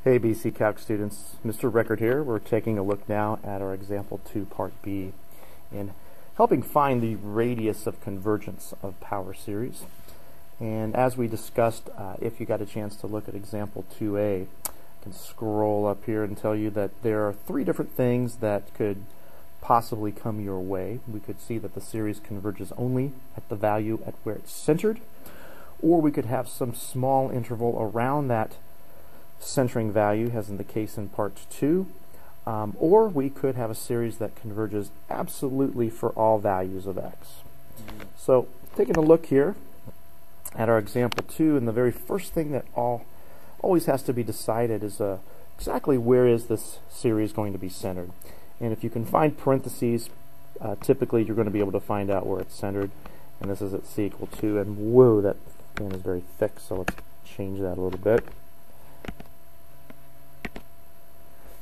Hey BC Calc students, Mr. Record here. We're taking a look now at our example 2 part B in helping find the radius of convergence of power series. And as we discussed, if you got a chance to look at example 2a, I can scroll up here and tell you that there are 3 different things that could possibly come your way. We could see that the series converges only at the value at where it's centered, or we could have some small interval around that centering value, as in the case in part 2, or we could have a series that converges absolutely for all values of x. So taking a look here at our example 2, and the very first thing that always has to be decided is exactly where is this series going to be centered. And if you can find parentheses, typically you're going to be able to find out where it's centered, and this is at c equal 2, and whoa, that thing is very thick, so let's change that a little bit.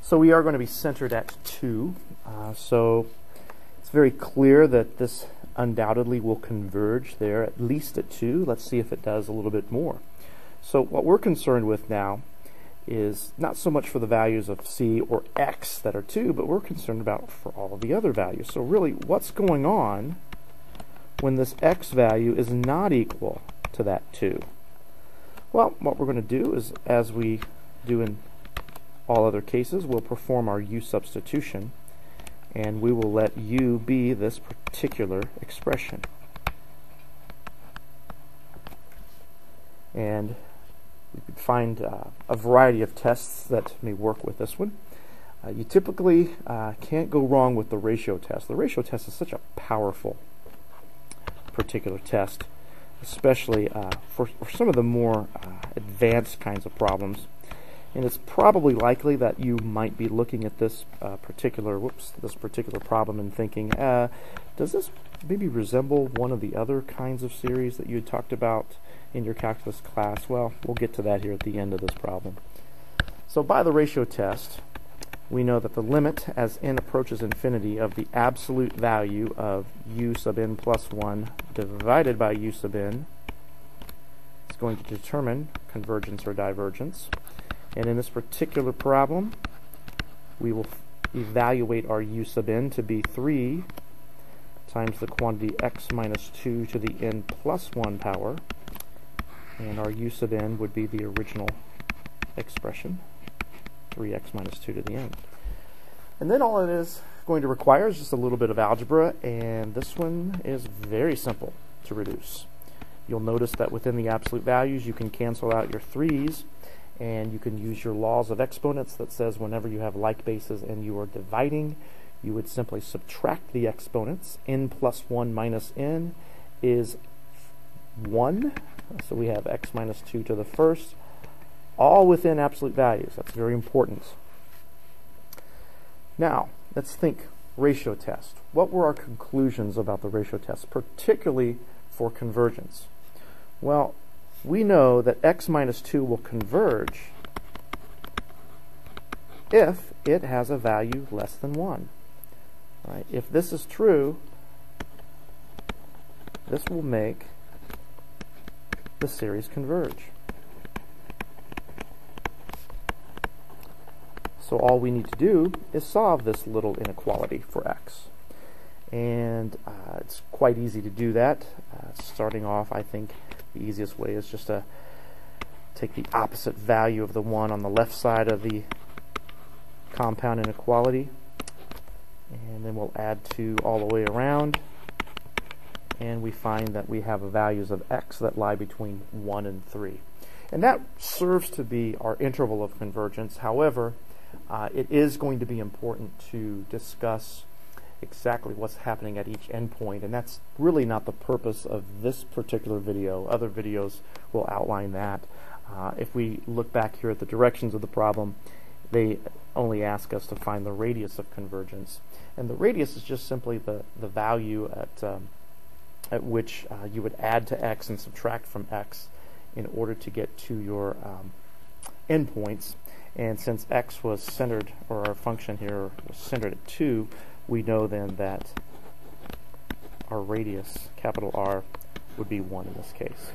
So we are going to be centered at 2, so it's very clear that this undoubtedly will converge there at least at 2. Let's see if it does a little bit more. So what we're concerned with now is not so much for the values of c or x that are 2, but we're concerned about for all of the other values. So really, what's going on when this x value is not equal to that 2? Well, what we're going to do is, as we do in all other cases, we'll perform our u substitution, and we will let u be this particular expression. And we could find a variety of tests that may work with this one. You typically can't go wrong with the ratio test. The ratio test is such a powerful particular test, especially for some of the more advanced kinds of problems. And it's probably likely that you might be looking at this particular problem and thinking, does this maybe resemble one of the other kinds of series that you had talked about in your calculus class? Well, we'll get to that here at the end of this problem. So by the ratio test, we know that the limit as n approaches infinity of the absolute value of u sub n plus 1 divided by u sub n is going to determine convergence or divergence. And in this particular problem, we will evaluate our u sub n to be 3 times the quantity x minus 2 to the n plus 1 power. And our u sub n would be the original expression, 3x minus 2 to the n. And then all it is going to require is just a little bit of algebra, and this one is very simple to reduce. You'll notice that within the absolute values, you can cancel out your 3's, and you can use your laws of exponents that says whenever you have like bases and you are dividing, you would simply subtract the exponents. N plus 1 minus n is 1, so we have x minus 2 to the first, all within absolute values. That's very important. Now, let's think ratio test. What were our conclusions about the ratio test, particularly for convergence? Well, we know that x minus 2 will converge if it has a value less than 1. Right? If this is true, this will make the series converge. So all we need to do is solve this little inequality for x. And it's quite easy to do that. Starting off, I think the easiest way is just to take the opposite value of the 1 on the left side of the compound inequality, and then we'll add 2 all the way around, and we find that we have values of x that lie between 1 and 3. And that serves to be our interval of convergence. However, it is going to be important to discuss exactly what's happening at each endpoint, and that's really not the purpose of this particular video. Other videos will outline that. If we look back here at the directions of the problem, they only ask us to find the radius of convergence, and the radius is just simply the value at which you would add to x and subtract from x in order to get to your endpoints. And since x was centered, or our function here was centered at 2, we know then that our radius, capital R, would be 1 in this case.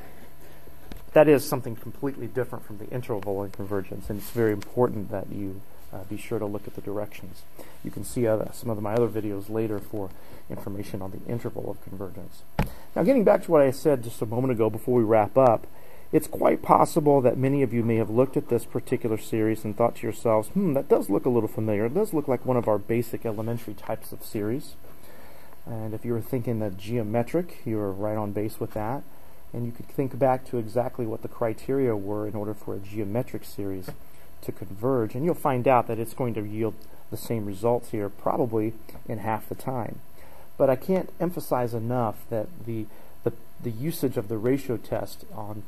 that is something completely different from the interval in convergence, and it's very important that you be sure to look at the directions. You can see some of my other videos later for information on the interval of convergence. Now, getting back to what I said just a moment ago before we wrap up, it's quite possible that many of you may have looked at this particular series and thought to yourselves, that does look a little familiar. It does look like one of our basic elementary types of series. And if you were thinking that geometric, you were right on base with that. And you could think back to exactly what the criteria were in order for a geometric series to converge, and you'll find out that it's going to yield the same results here, probably in half the time. But I can't emphasize enough that the usage of the ratio test on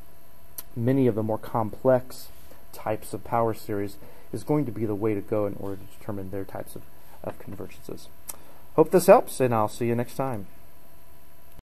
many of the more complex types of power series is going to be the way to go in order to determine their types of convergences. Hope this helps, and I'll see you next time.